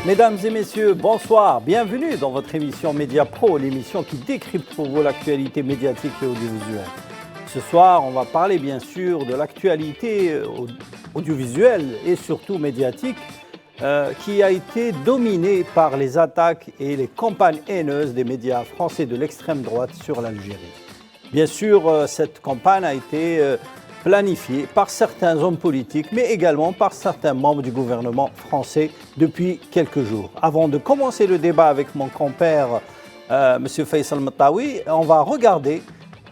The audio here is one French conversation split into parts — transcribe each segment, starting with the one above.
Mesdames et messieurs, bonsoir. Bienvenue dans votre émission Média Pro, l'émission qui décrypte pour vous l'actualité médiatique et audiovisuelle. Ce soir, on va parler bien sûr de l'actualité audiovisuelle et surtout médiatique qui a été dominée par les attaques et les campagnes haineuses des médias français de l'extrême droite sur l'Algérie. Bien sûr, cette campagne a été planifiée par certains hommes politiques, mais également par certains membres du gouvernement français depuis quelques jours. Avant de commencer le débat avec mon compère, M. Faisal Matawi, on va regarder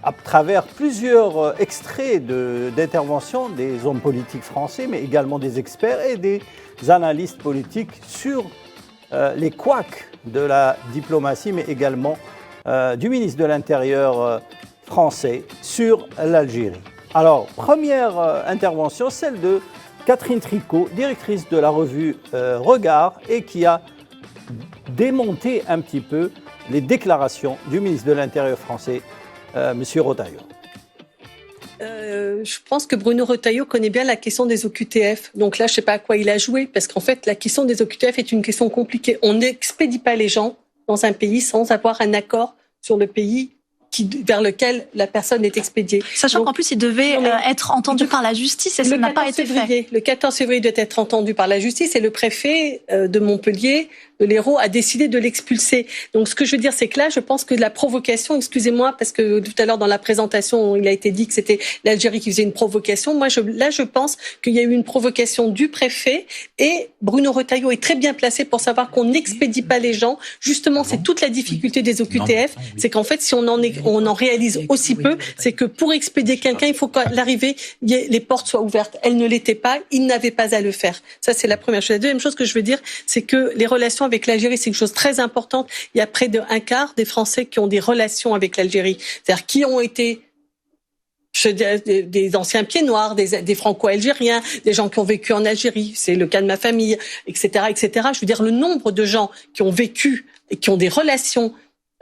à travers plusieurs extraits d'intervention des hommes politiques français, mais également des experts et des analystes politiques sur les couacs de la diplomatie, mais également du ministre de l'Intérieur français sur l'Algérie. Alors, première intervention, celle de Catherine Tricot, directrice de la revue Regard, et qui a démonté un petit peu les déclarations du ministre de l'Intérieur français, M. Retailleau. Je pense que Bruno Retailleau connaît bien la question des OQTF. Donc là, je ne sais pas à quoi il a joué, parce qu'en fait, la question des OQTF est une question compliquée. On n'expédie pas les gens dans un pays sans avoir un accord sur le pays vers lequel la personne est expédiée. Sachant qu'en plus, il devait être entendu par la justice et ça n'a pas été fait. Le 14 février, il doit être entendu par la justice et le préfet de Montpellier, de l'Hérault, a décidé de l'expulser. Donc, ce que je veux dire, c'est que là, je pense que la provocation, excusez-moi, parce que tout à l'heure, dans la présentation, il a été dit que c'était l'Algérie qui faisait une provocation. Moi, je pense qu'il y a eu une provocation du préfet et Bruno Retailleau est très bien placé pour savoir qu'on n'expédie pas les gens. Justement, c'est toute la difficulté des OQTF. C'est qu'en fait, si on en réalise aussi peu, c'est que pour expédier quelqu'un, il faut qu'à l'arrivée, les portes soient ouvertes. Elles ne l'étaient pas, il n'avait pas à le faire. Ça, c'est la première chose. La deuxième chose que je veux dire, c'est que les relations avec l'Algérie, c'est une chose très importante. Il y a près d'un quart des Français qui ont des relations avec l'Algérie. C'est-à-dire qui ont été des anciens pieds noirs, des franco-algériens, des gens qui ont vécu en Algérie. C'est le cas de ma famille, etc., etc. Je veux dire, le nombre de gens qui ont vécu et qui ont des relations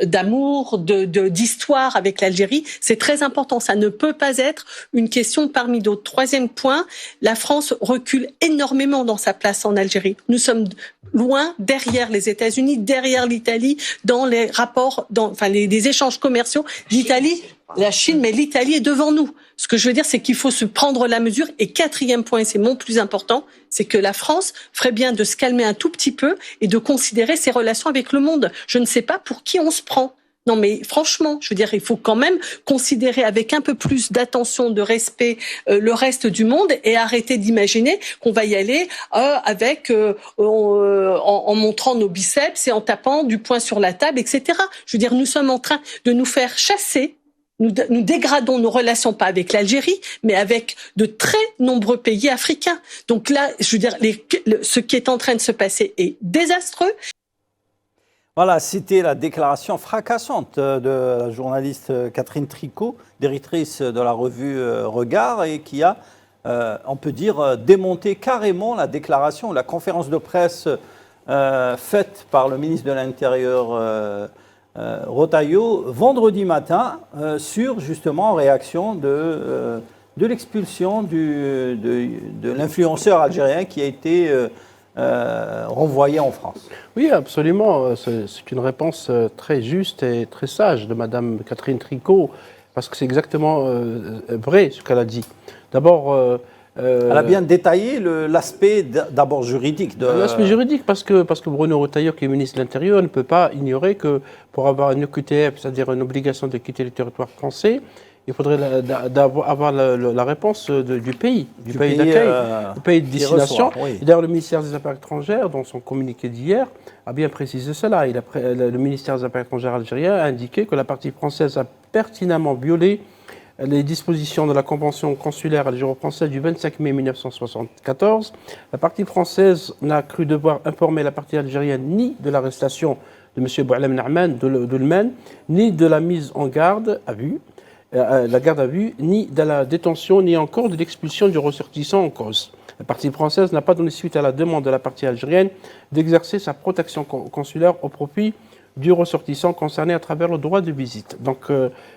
d'amour, d'histoire avec l'Algérie, c'est très important. Ça ne peut pas être une question parmi d'autres. Troisième point, la France recule énormément dans sa place en Algérie. Nous sommes loin derrière les États-Unis, derrière l'Italie, dans les rapports, les échanges commerciaux. L'Italie, la Chine, mais l'Italie est devant nous. Ce que je veux dire, c'est qu'il faut se prendre la mesure. Et quatrième point, et c'est mon plus important, c'est que la France ferait bien de se calmer un tout petit peu et de considérer ses relations avec le monde. Je ne sais pas pour qui on se prend. Non, mais franchement, je veux dire, il faut quand même considérer avec un peu plus d'attention, de respect, le reste du monde et arrêter d'imaginer qu'on va y aller en montrant nos biceps et en tapant du poing sur la table, etc. Je veux dire, nous sommes en train de nous faire chasser. Nous dégradons nos relations, pas avec l'Algérie, mais avec de très nombreux pays africains. Donc là, je veux dire, ce qui est en train de se passer est désastreux. Voilà, c'était la déclaration fracassante de la journaliste Catherine Tricot, directrice de la revue Regard, et qui a, on peut dire, démonté carrément la déclaration, la conférence de presse faite par le ministre de l'Intérieur Retailleau vendredi matin sur justement en réaction de l'expulsion de l'influenceur algérien qui a été renvoyé en France. Oui, absolument. C'est une réponse très juste et très sage de Madame Catherine Tricot, parce que c'est exactement vrai ce qu'elle a dit. D'abord, elle a bien détaillé l'aspect d'abord juridique. L'aspect juridique, parce que Bruno Retailleau, qui est ministre de l'Intérieur, ne peut pas ignorer que pour avoir une OQTF, c'est-à-dire une obligation de quitter le territoire français, il faudrait avoir la réponse du pays d'accueil, du pays de destination. Reçoit, oui. Et d'ailleurs, le ministère des Affaires étrangères, dans son communiqué d'hier, a bien précisé cela. Le ministère des Affaires étrangères algérien a indiqué que la partie française a pertinemment violé les dispositions de la Convention consulaire algéro-française du 25 mai 1974. La partie française n'a cru devoir informer la partie algérienne ni de l'arrestation de M. Boualem Nahman de l'Uman, ni de la mise en garde à vue, ni de la détention, ni encore de l'expulsion du ressortissant en cause. La partie française n'a pas donné suite à la demande de la partie algérienne d'exercer sa protection consulaire au profit du ressortissant concerné à travers le droit de visite. Donc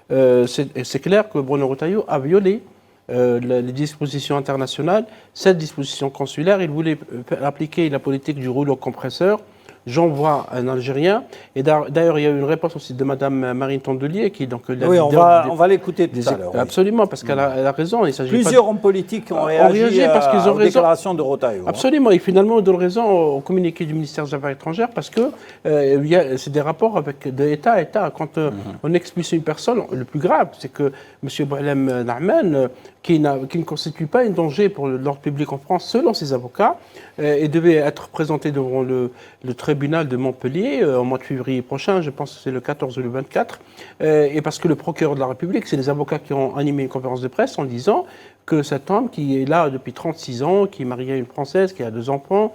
c'est clair que Bruno Retailleau a violé les dispositions internationales, cette disposition consulaire. Il voulait appliquer la politique du rouleau compresseur j'envoie un Algérien. Et d'ailleurs, il y a eu une réponse aussi de Mme Marine Tondelier, qui donc... Oui, on va l'écouter tout à l'heure. Oui. Absolument, parce qu'elle a raison. Il s'agit Plusieurs hommes politiques ont réagi parce qu'ils ont aux déclarations de Retailleau. Absolument, et finalement, ils donnent raison au communiqué du ministère des Affaires étrangères, parce que c'est des rapports d'État à État. Quand on expulse une personne, le plus grave, c'est que M. Boualem Nahman, qui ne constitue pas un danger pour l'ordre public en France, selon ses avocats, et devait être présenté devant le tribunal de Montpellier au mois de février prochain, je pense que c'est le 14 ou le 24, et parce que le procureur de la République, c'est les avocats qui ont animé une conférence de presse en disant que cet homme qui est là depuis 36 ans, qui est marié à une Française, qui a 2 enfants,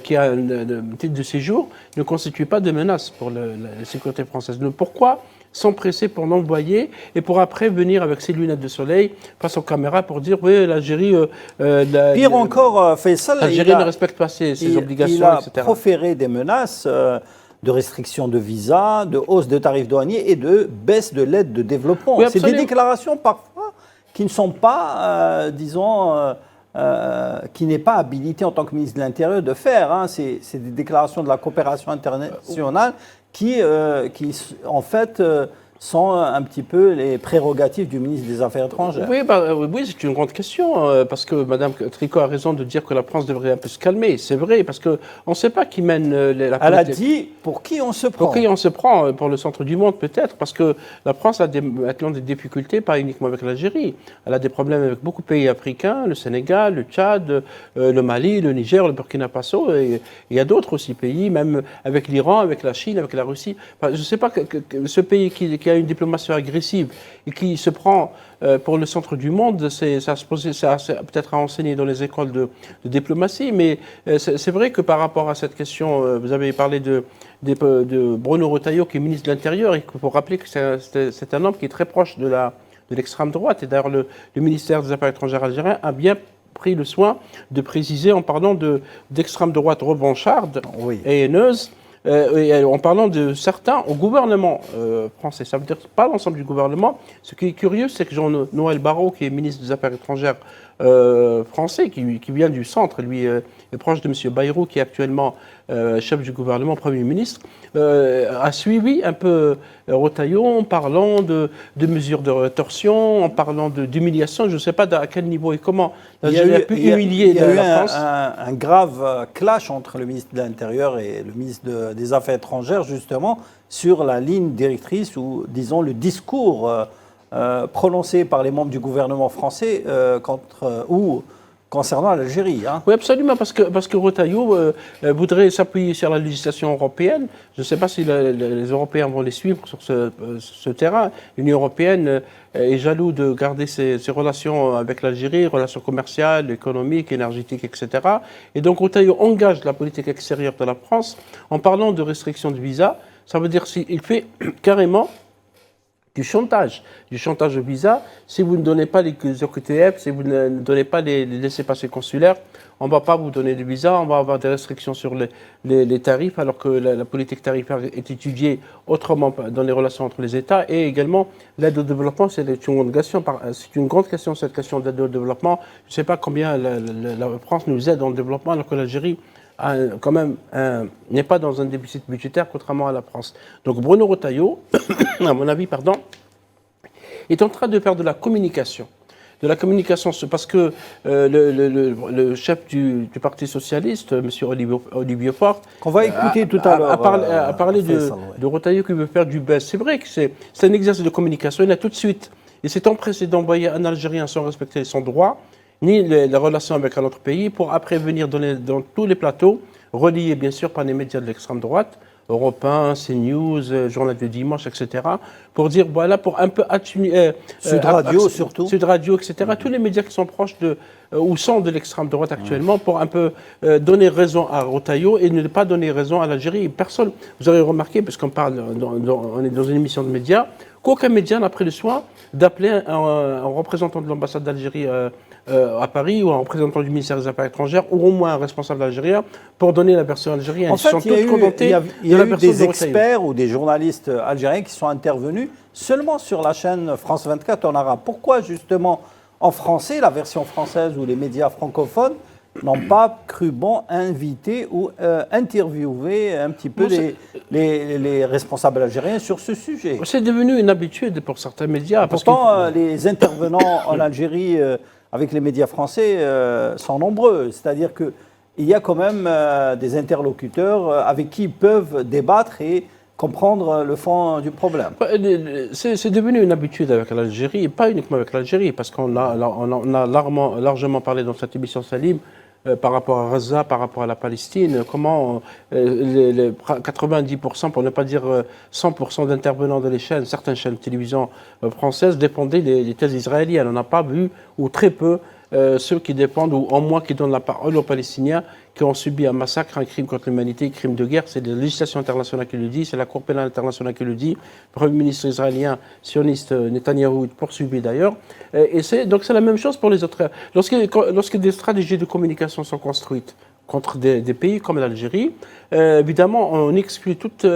qui a un titre de séjour, ne constitue pas de menace pour la sécurité française. Donc pourquoi s'empresser pour l'envoyer et pour après venir avec ses lunettes de soleil face aux caméras pour dire oui, l'Algérie... Pire encore, Faisal, l'Algérie ne respecte pas ses obligations, etc. Il a proféré des menaces de restriction de visa, de hausse de tarifs douaniers et de baisse de l'aide de développement. Oui, c'est des déclarations parfois qui ne sont pas, qui n'est pas habilité en tant que ministre de l'Intérieur de faire. Hein. C'est des déclarations de la coopération internationale qui en fait, sont un petit peu les prérogatives du ministre des Affaires étrangères. Oui, c'est une grande question, parce que Mme Tricot a raison de dire que la France devrait un peu se calmer. C'est vrai, parce qu'on ne sait pas qui mène la politique. Elle a dit pour qui on se prend. Pour qui on se prend, pour le centre du monde peut-être, parce que la France a maintenant des difficultés, pas uniquement avec l'Algérie. Elle a des problèmes avec beaucoup de pays africains, le Sénégal, le Tchad, le Mali, le Niger, le Burkina Faso, et il y a d'autres aussi pays, même avec l'Iran, avec la Chine, avec la Russie. Enfin, je ne sais pas ce pays qui a une diplomatie agressive et qui se prend pour le centre du monde, ça peut-être à enseigner dans les écoles de diplomatie, mais c'est vrai que par rapport à cette question, vous avez parlé de Bruno Retailleau, qui est ministre de l'Intérieur, et il faut rappeler que c'est un homme qui est très proche de l'extrême droite, et d'ailleurs le ministère des Affaires étrangères algérien a bien pris le soin de préciser, en parlant d'extrême droite revancharde et haineuse, en parlant de certains au gouvernement français. Ça veut dire pas l'ensemble du gouvernement. Ce qui est curieux, c'est que Jean-Noël Barrot, qui est ministre des Affaires étrangères français, qui vient du centre, lui est proche de M. Bayrou, qui est actuellement chef du gouvernement, Premier ministre, a suivi un peu Retailleau en parlant de mesures de rétorsion, en parlant d'humiliation. Je ne sais pas à quel niveau et comment l'Algérie a pu humilier la France. Il y a eu un grave clash entre le ministre de l'Intérieur et le ministre des Affaires étrangères, justement, sur la ligne directrice ou, disons, le discours prononcé par les membres du gouvernement français concernant l'Algérie. Hein. Oui, absolument, parce que Retailleau voudrait s'appuyer sur la législation européenne. Je ne sais pas si les Européens vont les suivre sur ce terrain. L'Union européenne est jaloux de garder ses relations avec l'Algérie, relations commerciales, économiques, énergétiques, etc. Et donc Retailleau engage la politique extérieure de la France en parlant de restriction de visa. Ça veut dire qu'il fait carrément du chantage de visa. Si vous ne donnez pas les OQTF, si vous ne donnez pas les laissez-passer consulaires, on ne va pas vous donner de visa, on va avoir des restrictions sur les tarifs, alors que la politique tarifaire est étudiée autrement dans les relations entre les États. Et également, l'aide au développement, c'est une grande question, cette question d'aide au développement. Je ne sais pas combien la France nous aide dans le développement, alors que l'Algérie quand même n'est pas dans un déficit budgétaire, contrairement à la France. Donc Bruno Retailleau, à mon avis, est en train de faire de la communication. Parce que le chef du Parti socialiste, M. Olivier Faure, qu'on va écouter tout à l'heure, a parlé de Retailleau qui veut faire du buzz. C'est vrai que c'est un exercice de communication. Il a tout de suite, il s'est empressé d'envoyer un Algérien sans respecter son droit, ni les relations avec un autre pays, pour après venir dans tous les plateaux, reliés bien sûr par les médias de l'extrême droite, Europe 1, CNews, Journal du Dimanche, etc., pour dire, voilà, pour un peu atténuer... Sud Radio, surtout. Sud Radio, etc., tous les médias qui sont proches ou sont de l'extrême droite actuellement, pour un peu donner raison à Retailleau et ne pas donner raison à l'Algérie. Personne, vous avez remarqué, parce qu'on on est dans une émission de médias, qu'aucun média n'a pris le soin d'appeler un représentant de l'ambassade d'Algérie à Paris, ou un représentant du ministère des Affaires étrangères, ou au moins un responsable algérien, pour donner la version algérienne. En fait, il y a eu des experts ou des journalistes algériens qui sont intervenus seulement sur la chaîne France 24 en arabe. Pourquoi justement en français, la version française ou les médias francophones, n'ont pas cru bon inviter ou interviewer un petit peu les responsables algériens sur ce sujet. C'est devenu une habitude pour certains médias. Pourtant, les intervenants en Algérie avec les médias français sont nombreux. C'est-à-dire qu'il y a quand même des interlocuteurs avec qui ils peuvent débattre et comprendre le fond du problème. C'est devenu une habitude avec l'Algérie, et pas uniquement avec l'Algérie, parce qu'on a largement parlé dans cette émission Salim par rapport à Gaza, par rapport à la Palestine, comment 90%, pour ne pas dire 100% d'intervenants de certaines chaînes de télévision françaises défendaient les thèses israéliennes. On n'a pas vu, ou très peu, ceux qui dépendent, ou en moins qui donnent la parole aux Palestiniens qui ont subi un massacre, un crime contre l'humanité, un crime de guerre. C'est la législation internationale qui le dit, c'est la Cour pénale internationale qui le dit. Le Premier ministre israélien, sioniste Netanyahou, poursuivi d'ailleurs. Donc c'est la même chose pour les autres. Lorsque des stratégies de communication sont construites contre des pays comme l'Algérie, évidemment, on exclut toute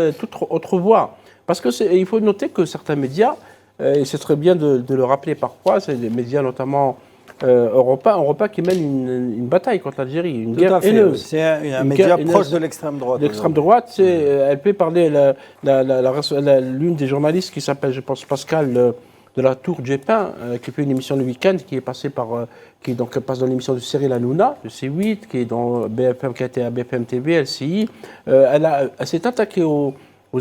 autre voie. Parce qu'il faut noter que certains médias, et c'est très bien de le rappeler parfois, c'est des médias notamment Europa qui mène une bataille contre l'Algérie, une guerre haineuse. C'est un média proche de l'extrême droite. L'extrême droite, elle peut parler, l'une des journalistes qui s'appelle, je pense, Pascal de la Tour du Pin, qui fait une émission le week-end, qui est passée qui passe dans l'émission de Cyril Hanouna, de C8, qui est dans BFM, qui a été à BFM TV, LCI. Elle s'est attaquée aux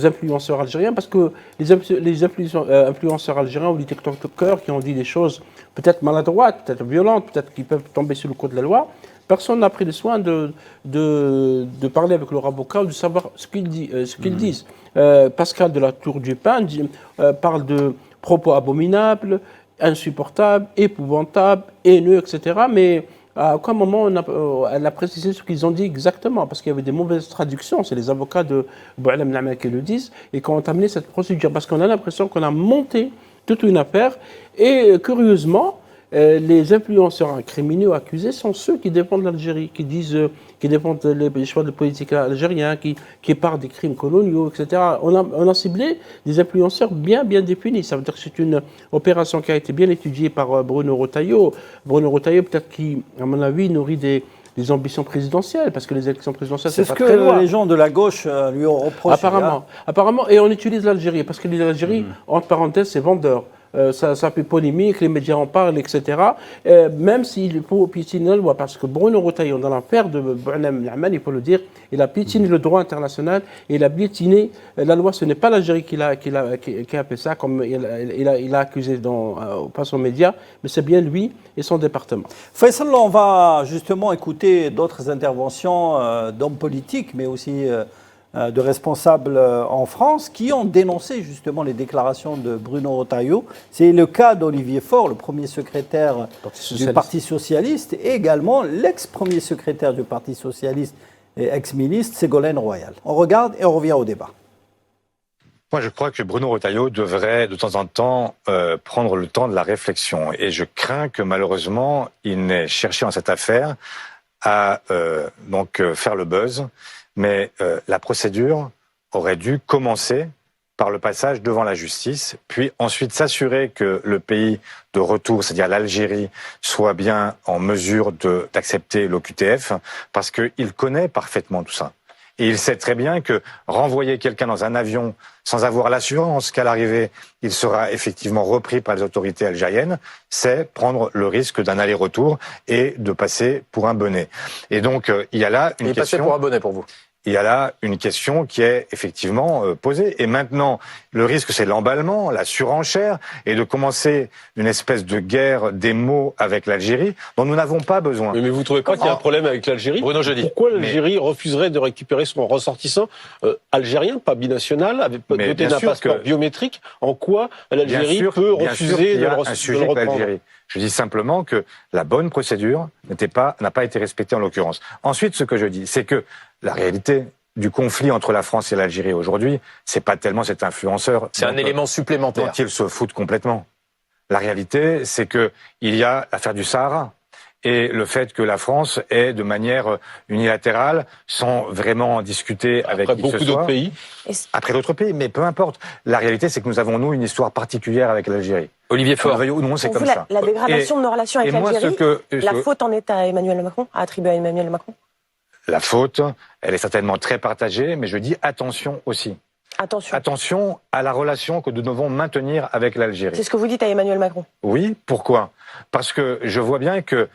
influenceurs algériens, parce que les influenceurs algériens ou les tiktokers qui ont dit des choses peut-être maladroites, peut-être violentes, peut-être qui peuvent tomber sous le coup de la loi, personne n'a pris le soin de parler avec leur avocat ou de savoir ce qu'ils disent. Pascal de la Tour du Pin parle de propos abominables, insupportables, épouvantables, haineux, etc. Mais à aucun moment elle a précisé ce qu'ils ont dit exactement, parce qu'il y avait des mauvaises traductions, c'est les avocats de Boualem Nama qui le disent, et qui ont amené cette procédure, parce qu'on a l'impression qu'on a monté toute une affaire, et curieusement, les influenceurs incriminés ou accusés sont ceux qui défendent l'Algérie, qui défendent les choix de politique algériens, qui parlent des crimes coloniaux, etc. On a ciblé des influenceurs bien définis. Ça veut dire que c'est une opération qui a été bien étudiée par Bruno Retailleau. Bruno Retailleau, peut-être qui, à mon avis, nourrit des ambitions présidentielles, parce que les élections présidentielles, c'est pas très loin. C'est ce que les gens de la gauche lui ont reproché. Apparemment, et on utilise l'Algérie, parce que l'Algérie, entre parenthèses, c'est vendeur. Ça fait polémique, les médias en parlent, etc. Même s'il faut piétiner la loi, parce que Bruno Retailleau, dans l'affaire de Boualem Laman, il faut le dire, il a piétiné le droit international, et il a piétiné la loi. Ce n'est pas l'Algérie qui a fait ça, comme il a accusé face aux médias, mais c'est bien lui et son département. Faisal, on va justement écouter d'autres interventions d'hommes politiques, mais aussi de responsables en France qui ont dénoncé justement les déclarations de Bruno Retailleau. C'est le cas d'Olivier Faure, le premier secrétaire du Parti Socialiste, et également l'ex-premier secrétaire du Parti Socialiste et ex-ministre Ségolène Royal. On regarde et on revient au débat. Moi, je crois que Bruno Retailleau devrait de temps en temps prendre le temps de la réflexion. Et je crains que malheureusement, il n'ait cherché dans cette affaire à faire le buzz. Mais la procédure aurait dû commencer par le passage devant la justice, puis ensuite s'assurer que le pays de retour, c'est-à-dire l'Algérie, soit bien en mesure d'accepter l'OQTF, parce qu'il connaît parfaitement tout ça. Et il sait très bien que renvoyer quelqu'un dans un avion sans avoir l'assurance qu'à l'arrivée, il sera effectivement repris par les autorités algériennes, c'est prendre le risque d'un aller-retour et de passer pour un bonnet. Et donc, il y a là une question... passer pour un bonnet pour vous. Il y a là une question qui est effectivement posée. Et maintenant, le risque, c'est l'emballement, la surenchère, et de commencer une espèce de guerre des mots avec l'Algérie, dont nous n'avons pas besoin. Mais vous ne trouvez pas qu'il y a un problème avec l'Algérie ? Bruno Jeudi. Pourquoi l'Algérie refuserait de récupérer son ressortissant algérien, pas binational, doté d'un passeport biométrique ? En quoi l'Algérie peut refuser de le reprendre ? Je dis simplement que la bonne procédure n'a pas été respectée en l'occurrence. Ensuite, ce que je dis, c'est que la réalité du conflit entre la France et l'Algérie aujourd'hui, c'est pas tellement cet influenceur. C'est un élément supplémentaire. Dont ils se foutent complètement. La réalité, c'est que il y a l'affaire du Sahara. Et le fait que la France ait, de manière unilatérale, sans vraiment discuter avec qui que ce soit... Après beaucoup d'autres pays. Après d'autres pays, mais peu importe. La réalité, c'est que nous avons, nous, une histoire particulière avec l'Algérie. Olivier Faure. Ou non, c'est comme ça. La dégradation de nos relations avec l'Algérie, la faute en est à Emmanuel Macron, à attribuer à Emmanuel Macron? La faute, elle est certainement très partagée, mais je dis attention aussi. Attention à la relation que nous devons maintenir avec l'Algérie. C'est ce que vous dites à Emmanuel Macron? Oui, pourquoi? Parce que je vois bien que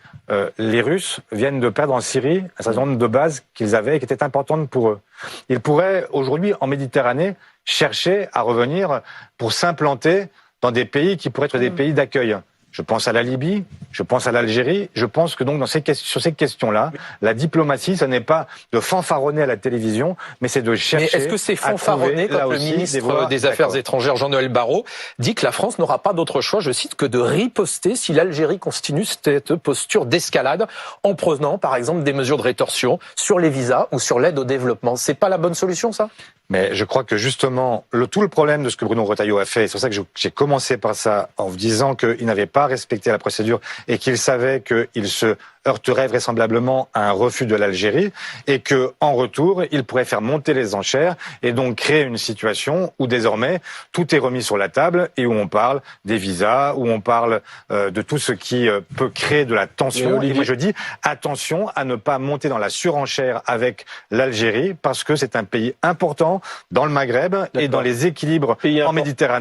les Russes viennent de perdre en Syrie un certain nombre de bases qu'ils avaient et qui étaient importantes pour eux. Ils pourraient aujourd'hui, en Méditerranée, chercher à revenir pour s'implanter dans des pays qui pourraient être des pays d'accueil. Je pense à la Libye, je pense à l'Algérie. Je pense que donc sur ces questions-là, la diplomatie, ce n'est pas de fanfaronner à la télévision, mais c'est de chercher. Mais est-ce que c'est fanfaronner quand le ministre des Affaires étrangères, Jean-Noël Barrot, dit que la France n'aura pas d'autre choix, je cite, que de riposter si l'Algérie continue cette posture d'escalade en prenant, par exemple, des mesures de rétorsion sur les visas ou sur l'aide au développement? C'est pas la bonne solution, ça? Mais je crois que justement, tout le problème de ce que Bruno Retailleau a fait, c'est pour ça que j'ai commencé par ça, en vous disant qu'il n'avait pas respecté la procédure et qu'il savait qu'il se heurterait vraisemblablement à un refus de l'Algérie et que, en retour, il pourrait faire monter les enchères et donc créer une situation où désormais tout est remis sur la table et où on parle des visas, où on parle de tout ce qui peut créer de la tension. Et moi je dis attention à ne pas monter dans la surenchère avec l'Algérie parce que c'est un pays important dans le Maghreb et dans les équilibres en Méditerranée.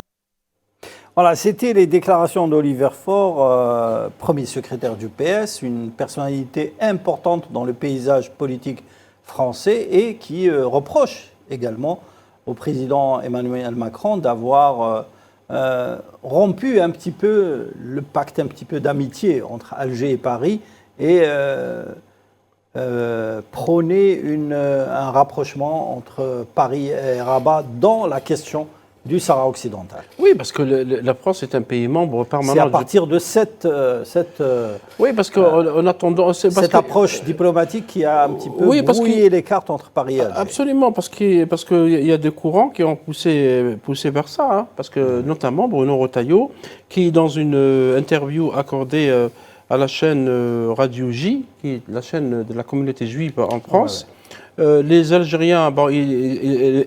Voilà, c'était les déclarations d'Olivier Faure, premier secrétaire du PS, une personnalité importante dans le paysage politique français et qui reproche également au président Emmanuel Macron d'avoir rompu un petit peu le pacte un petit peu d'amitié entre Alger et Paris et prôner un rapprochement entre Paris et Rabat dans la question du Sahara occidental. Oui, parce que la France est un pays membre permanent. C'est à partir de cette oui, parce qu'en attendant, cette approche diplomatique qui a un petit peu brouillé les cartes entre Paris et Alger. Absolument, parce qu'il y a des courants qui ont poussé vers ça. Hein, parce que notamment Bruno Retailleau, qui dans une interview accordée à la chaîne Radio J, qui est la chaîne de la communauté juive en France. Les Algériens,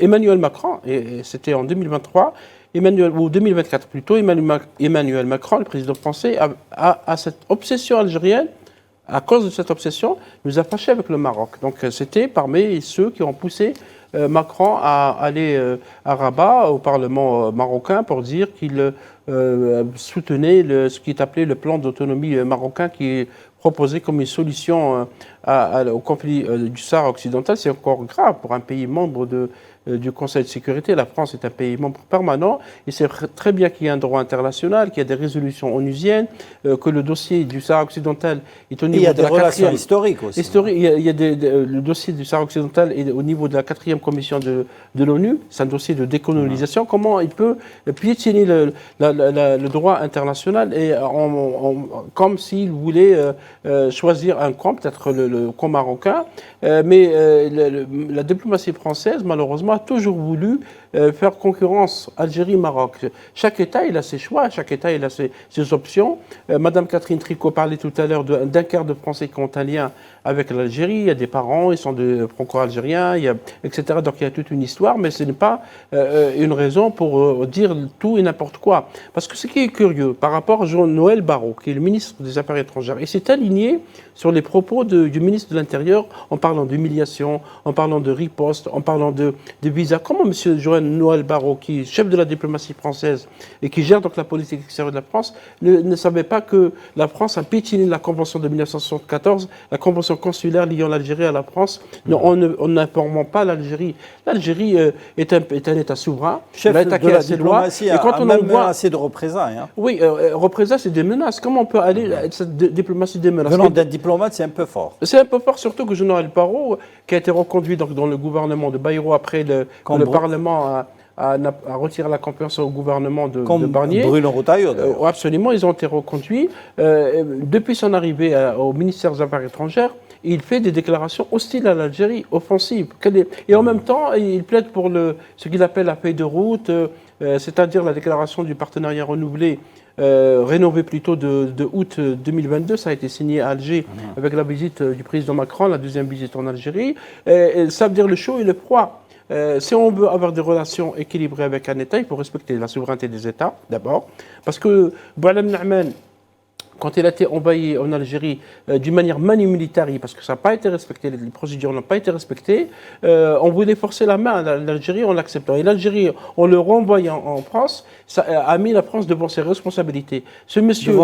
Emmanuel Macron, et c'était en 2023, ou 2024 plutôt, Emmanuel Macron, le président français, a cette obsession algérienne. À cause de cette obsession, nous a fâchés avec le Maroc. Donc c'était parmi ceux qui ont poussé Macron à aller à Rabat, au Parlement marocain, pour dire qu'il soutenait ce qui est appelé le plan d'autonomie marocain, qui est proposé comme une solution au conflit du Sahara occidental. C'est encore grave pour un pays membre du Conseil de sécurité. La France est un pays membre permanent et c'est très bien qu'il y ait un droit international, qu'il y a des résolutions onusiennes, que le dossier du Sahara occidental est au niveau de la 4e... Il y a des relations historiques aussi. Il y a le dossier du Sahara occidental est au niveau de la 4e commission de l'ONU. C'est un dossier de décolonisation. Comment il peut piétiner le droit international et comme s'il voulait choisir un camp, peut-être le camp marocain, mais la diplomatie française, malheureusement, a toujours voulu faire concurrence Algérie-Maroc. Chaque État, il a ses choix, chaque État, il a ses options. Madame Catherine Tricot parlait tout à l'heure d'un quart de Français qui ont un lien avec l'Algérie. Il y a des parents, ils sont franco-algériens, etc. Donc il y a toute une histoire, mais ce n'est pas une raison pour dire tout et n'importe quoi. Parce que ce qui est curieux, par rapport à Jean-Noël Barrot, qui est le ministre des Affaires étrangères, il s'est aligné sur les propos du ministre de l'Intérieur en parlant d'humiliation, en parlant de riposte, en parlant de visa. Comment M. Jean-Noël Barrot, qui est chef de la diplomatie française et qui gère donc la politique extérieure de la France, ne savait pas que la France a piétiné la Convention de 1974, la Convention consulaire liant l'Algérie à la France, en n'informant pas l'Algérie. L'Algérie est un État souverain. Chef de la diplomatie a même assez de représailles. Hein. Oui, représailles, c'est des menaces. Comment on peut aller à cette diplomatie des menaces? Venant d'un diplomate, c'est un peu fort. C'est un peu fort, surtout que Jean-Noël Barrot, qui a été reconduit dans le gouvernement de Bayrou après le Parlement a retiré la confiance au gouvernement de Barnier. Bruno Retailleau, absolument, ils ont été reconduits. Depuis son arrivée au ministère des Affaires étrangères, il fait des déclarations hostiles à l'Algérie, offensives. Et en même temps, il plaide pour ce qu'il appelle la feuille de route, c'est-à-dire la déclaration du partenariat renouvelé, rénové plutôt de août 2022. Ça a été signé à Alger avec la visite du président Macron, la deuxième visite en Algérie. Ça veut dire le chaud et le froid. Si on veut avoir des relations équilibrées avec un État, il faut respecter la souveraineté des États, d'abord. Parce que Boualem Nahman, quand il a été envahi en Algérie d'une manière militaire, parce que ça n'a pas été respecté, les procédures n'ont pas été respectées, on voulait forcer la main à l'Algérie en l'acceptant. Et l'Algérie, en le renvoyant en France, ça a mis la France devant ses responsabilités. Ce monsieur,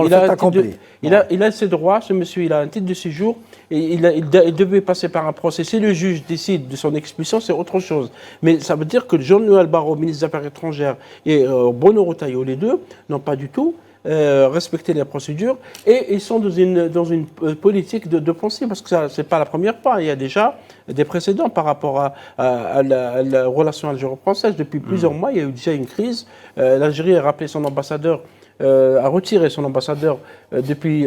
il a ses droits, ce monsieur, il a un titre de séjour, et il devait passer par un procès. Si le juge décide de son expulsion, c'est autre chose. Mais ça veut dire que Jean-Noël Barrot, ministre des Affaires étrangères, et Bruno Retailleau, les deux, n'ont pas du tout respecter les procédures, et ils sont dans une politique de pensée, parce que ça, c'est pas la première fois. Il y a déjà des précédents par rapport à la relation algéro-française. Depuis plusieurs mois, il y a eu déjà une crise. L'Algérie a rappelé son ambassadeur, a retiré son ambassadeur depuis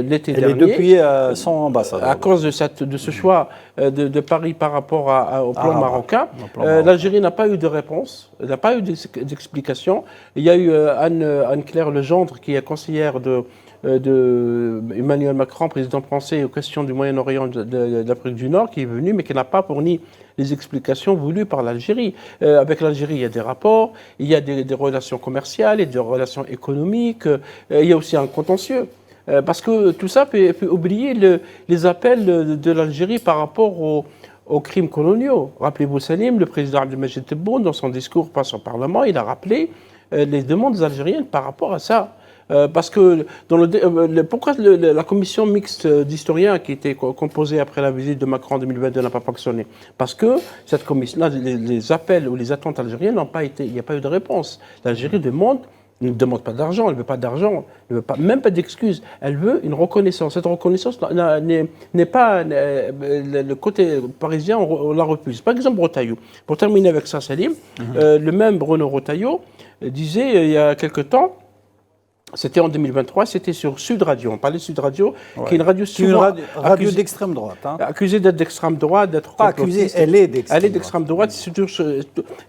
l'été dernier. Depuis son ambassadeur. À cause de ce choix de Paris par rapport au plan marocain. L'Algérie n'a pas eu de réponse, n'a pas eu d'explication. Il y a eu Anne-Claire Legendre, qui est conseillère de Emmanuel Macron, président français, aux questions du Moyen-Orient, de l'Afrique du Nord, qui est venue, mais qui n'a pas fourni les explications voulues par l'Algérie. Avec l'Algérie, il y a des rapports, il y a des relations commerciales, il y a des relations économiques, il y a aussi un contentieux. Parce que tout ça peut oublier les appels de l'Algérie par rapport aux crimes coloniaux. Rappelez-vous Salim, le président Abdelmajid Tebboune, dans son discours face au Parlement, il a rappelé les demandes algériennes par rapport à ça. Parce que pourquoi la commission mixte d'historiens qui était composée après la visite de Macron en 2022 n'a pas fonctionné? Parce que cette commission-là, les appels ou les attentes algériennes n'ont pas été, il n'y a pas eu de réponse. L'Algérie ne demande pas d'argent, elle ne veut pas d'argent, elle ne veut même pas d'excuses. Elle veut une reconnaissance. Cette reconnaissance n'est pas le côté parisien, on la refuse. Par exemple, Retailleau. Pour terminer avec ça, Salim, le même Bruno Retailleau disait il y a quelque temps, c'était en 2023, c'était sur Sud Radio. On parlait de Sud Radio, qui est une radio souvent radio d'extrême droite. Accusée d'être d'extrême droite, d'être pas accusée, elle est d'extrême droite.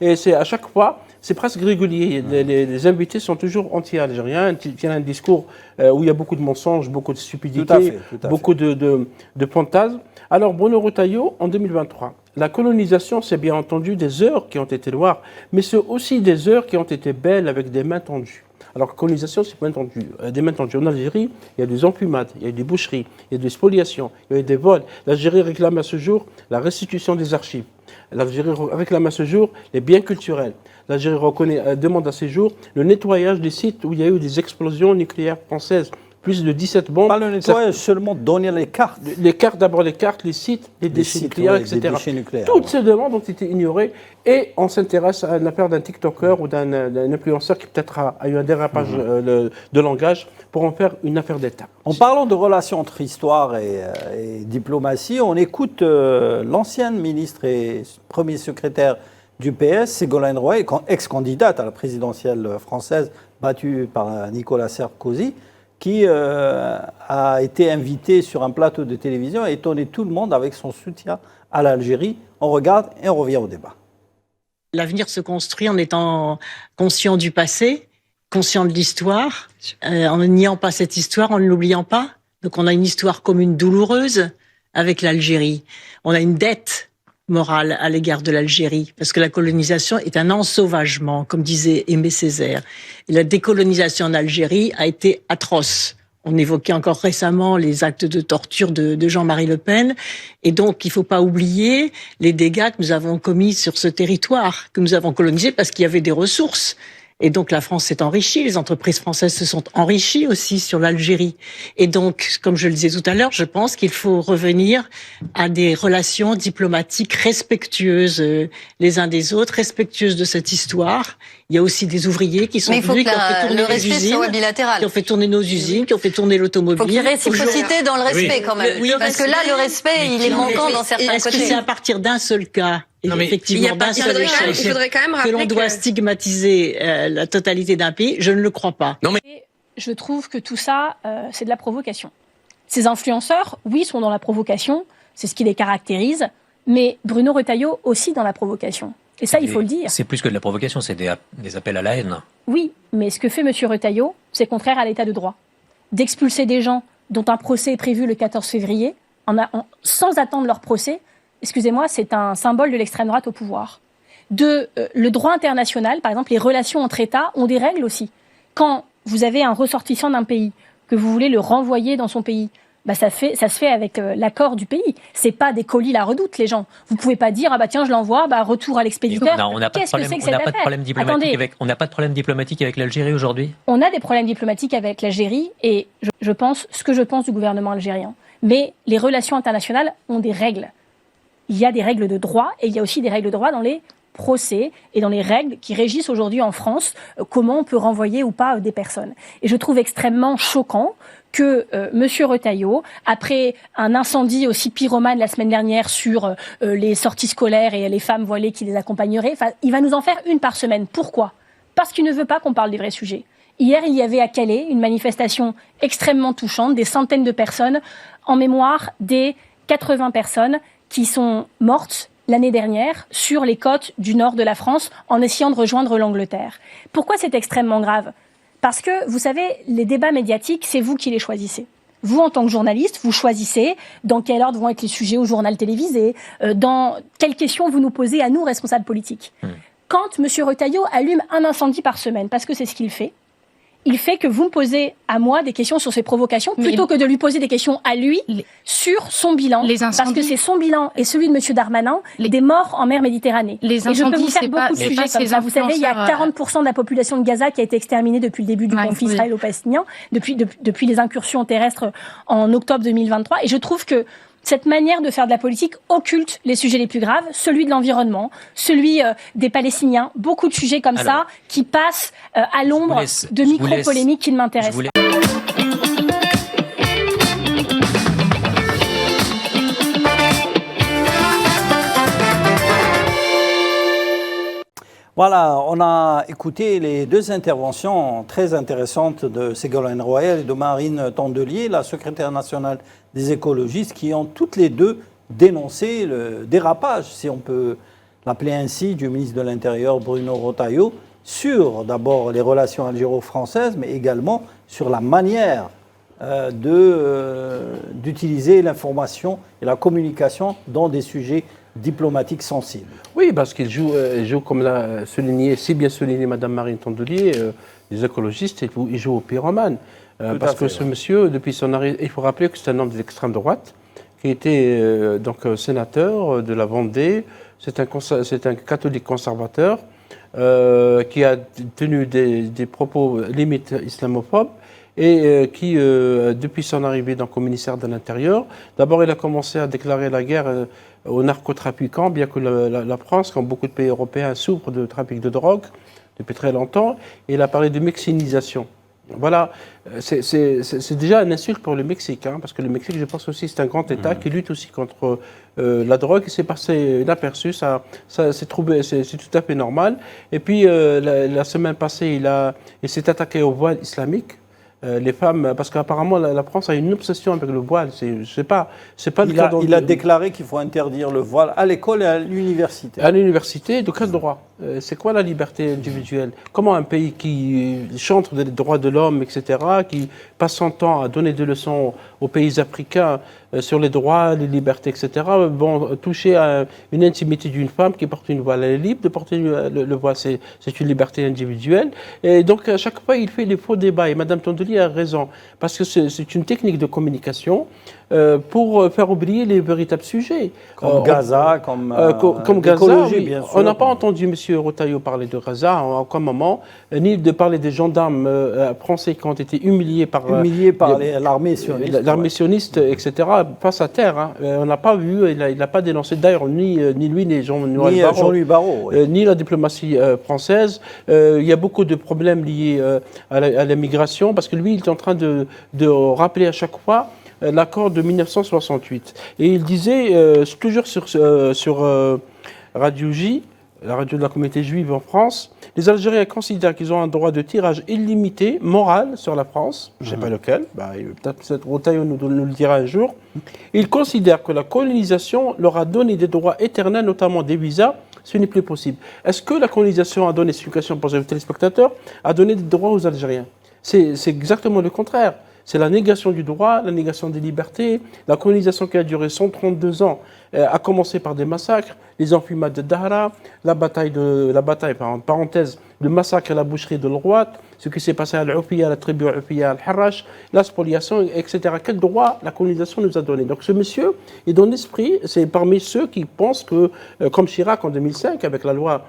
Et c'est à chaque fois, c'est presque régulier. Les invités sont toujours anti-algériens, ils tiennent un discours où il y a beaucoup de mensonges, beaucoup de stupidité, beaucoup de fantasmes. Alors Bruno Retailleau, en 2023, la colonisation, c'est bien entendu des heures qui ont été noires, mais c'est aussi des heures qui ont été belles avec des mains tendues. Alors, la colonisation, c'est des mains tendues. En Algérie, il y a des enfumades, il y a des boucheries, il y a des spoliations, il y a des vols. L'Algérie réclame à ce jour la restitution des archives. L'Algérie réclame à ce jour les biens culturels. L'Algérie demande à ce jour le nettoyage des sites où il y a eu des explosions nucléaires françaises. Plus de 17 bombes. Pas le nettoyage, seulement donner les cartes. Les cartes, d'abord les cartes, les sites, les déchets nucléaires, etc. Toutes ces demandes ont été ignorées et on s'intéresse à l'affaire d'un TikToker ou d'un influenceur qui peut-être a eu un dérapage de langage pour en faire une affaire d'État. En parlant de relations entre histoire et diplomatie, on écoute l'ancienne ministre et premier secrétaire du PS, Ségolène Royal, ex-candidate à la présidentielle française, battue par Nicolas Sarkozy, qui a été invité sur un plateau de télévision et étonné tout le monde avec son soutien à l'Algérie. On regarde et on revient au débat. L'avenir se construit en étant conscient du passé, conscient de l'histoire, en ne niant pas cette histoire, en ne l'oubliant pas. Donc on a une histoire commune douloureuse avec l'Algérie. On a une dette morale à l'égard de l'Algérie, parce que la colonisation est un ensauvagement, comme disait Aimé Césaire. Et la décolonisation en Algérie a été atroce. On évoquait encore récemment les actes de torture de Jean-Marie Le Pen. Et donc, il ne faut pas oublier les dégâts que nous avons commis sur ce territoire, que nous avons colonisé parce qu'il y avait des ressources. Et donc, la France s'est enrichie, les entreprises françaises se sont enrichies aussi sur l'Algérie. Et donc, comme je le disais tout à l'heure, je pense qu'il faut revenir à des relations diplomatiques respectueuses les uns des autres, respectueuses de cette histoire. Il y a aussi des ouvriers qui sont venus, qui ont fait tourner les usines, qui ont fait tourner nos usines, qui ont fait tourner l'automobile. Il faut qu'il y ait réciprocité dans le respect quand même. Parce que là, le respect, il est manquant dans certains côtés. Est-ce que c'est à partir d'un seul cas, effectivement, d'un seul échec, que l'on doit stigmatiser la totalité d'un pays? Je ne le crois pas. Non, mais je trouve que tout ça, c'est de la provocation. Ces influenceurs, oui, sont dans la provocation, c'est ce qui les caractérise, mais Bruno Retailleau aussi dans la provocation. Et ça, il faut le dire. C'est plus que de la provocation, c'est des appels à la haine. Oui, mais ce que fait M. Retailleau, c'est contraire à l'état de droit. D'expulser des gens dont un procès est prévu le 14 février, sans attendre leur procès, excusez-moi, c'est un symbole de l'extrême droite au pouvoir. le droit international, par exemple, les relations entre États ont des règles aussi. Quand vous avez un ressortissant d'un pays, que vous voulez le renvoyer dans son pays, ça se fait avec l'accord du pays. C'est pas des colis la redoute, les gens. Vous pouvez pas dire tiens, je l'envoie, retour à l'expéditeur. Qu'est-ce que c'est que cette affaire ? On n'a pas de problème diplomatique avec l'Algérie aujourd'hui ? On a des problèmes diplomatiques avec l'Algérie et je pense ce que je pense du gouvernement algérien. Mais les relations internationales ont des règles. Il y a des règles de droit et il y a aussi des règles de droit dans les procès et dans les règles qui régissent aujourd'hui en France comment on peut renvoyer ou pas des personnes. Et je trouve extrêmement choquant que Monsieur Retailleau, après un incendie aussi pyromane la semaine dernière sur les sorties scolaires et les femmes voilées qui les accompagneraient, il va nous en faire une par semaine. Pourquoi ? Parce qu'il ne veut pas qu'on parle des vrais sujets. Hier, il y avait à Calais une manifestation extrêmement touchante, des centaines de personnes en mémoire des 80 personnes qui sont mortes l'année dernière sur les côtes du nord de la France en essayant de rejoindre l'Angleterre. Pourquoi c'est extrêmement grave ? Parce que, vous savez, les débats médiatiques, c'est vous qui les choisissez. Vous, en tant que journaliste, vous choisissez dans quel ordre vont être les sujets au journal télévisé, dans quelles questions vous nous posez à nous, responsables politiques. Quand M. Retailleau allume un incendie par semaine, parce que c'est ce qu'il fait, il fait que vous me posez à moi des questions sur ses provocations, plutôt que de lui poser des questions à lui sur son bilan. Parce que c'est son bilan et celui de M. Darmanin, des morts en mer Méditerranée. Et je peux vous faire beaucoup de sujets comme ça. Vous savez, il y a 40% de la population de Gaza qui a été exterminée depuis le début du conflit israélo-palestinien, depuis les incursions terrestres en octobre 2023. Et je trouve que cette manière de faire de la politique occulte les sujets les plus graves, celui de l'environnement, celui des Palestiniens, beaucoup de sujets comme ça qui passent à l'ombre de micro-polémiques qui ne m'intéressent pas. Voilà, on a écouté les deux interventions très intéressantes de Ségolène Royal et de Marine Tondelier, la secrétaire nationale des écologistes, qui ont toutes les deux dénoncé le dérapage, si on peut l'appeler ainsi, du ministre de l'Intérieur Bruno Retailleau sur d'abord les relations algéro-françaises, mais également sur la manière d'utiliser l'information et la communication dans des sujets diplomatiques sensibles. Oui, parce qu'il joue, comme l'a souligné, si bien souligné Mme Marine Tondelier, les écologistes, ils jouent au pyromane. Parce que ce monsieur, depuis son arrivée, il faut rappeler que c'est un homme de l'extrême droite, qui était sénateur de la Vendée. C'est un catholique conservateur qui a tenu des propos limite islamophobes et qui, depuis son arrivée au ministère de l'Intérieur, d'abord il a commencé à déclarer la guerre aux narcotrafiquants, bien que la France, comme beaucoup de pays européens, souffre de trafic de drogue depuis très longtemps, et il a parlé de mexinisation. Voilà, c'est déjà une insulte pour le Mexique, parce que le Mexique, je pense aussi, c'est un grand État qui lutte aussi contre la drogue. Il s'est passé inaperçu, c'est tout à fait normal. Et puis, la semaine passée, il s'est attaqué au voile islamique. Les femmes, parce qu'apparemment la France a une obsession avec le voile. C'est pas le cas. Il a déclaré qu'il faut interdire le voile à l'école et à l'université. À l'université, de quel droit ? C'est quoi la liberté individuelle ? Comment un pays qui chante des droits de l'homme, etc., qui passe son temps à donner des leçons aux pays africains sur les droits, les libertés, etc., vont toucher à une intimité d'une femme qui porte une voile. Elle est libre de porter le voile, c'est une liberté individuelle. Et donc, à chaque fois, il fait des faux débats. Et Mme Tondelier a raison, parce que c'est une technique de communication pour faire oublier les véritables sujets. Comme Gaza, comme Gaza, oui. Bien sûr. On n'a pas entendu M. Retailleau parler de Gaza à aucun moment, ni de parler des gendarmes français qui ont été humiliés par l'armée sioniste. L'armée sioniste, etc., face à terre. On n'a pas vu, il n'a pas dénoncé d'ailleurs ni lui, ni Jean-Louis Barrot, ni la diplomatie française. Il y a beaucoup de problèmes liés à la migration, parce que lui, il est en train de rappeler à chaque fois l'accord de 1968. Et il disait, toujours sur Radio J, la radio de la communauté juive en France, les Algériens considèrent qu'ils ont un droit de tirage illimité, moral, sur la France. Je ne sais pas lequel, peut-être Retailleau nous le dira un jour. Ils considèrent que la colonisation leur a donné des droits éternels, notamment des visas. Ce n'est plus possible. Est-ce que la colonisation a donné, explication pour les téléspectateurs, a donné des droits aux Algériens ? C'est exactement le contraire. C'est la négation du droit, la négation des libertés, la colonisation qui a duré 132 ans, a commencé par des massacres, les enfumades de Dahra, la bataille, par parenthèse, le massacre à la boucherie de l'Rouat, ce qui s'est passé à l'Oufia, à la tribu Oufia, à Al-Harrach, la spoliation, etc. Quel droit la colonisation nous a donné? Donc ce monsieur est dans l'esprit, c'est parmi ceux qui pensent que, comme Chirac en 2005, avec la loi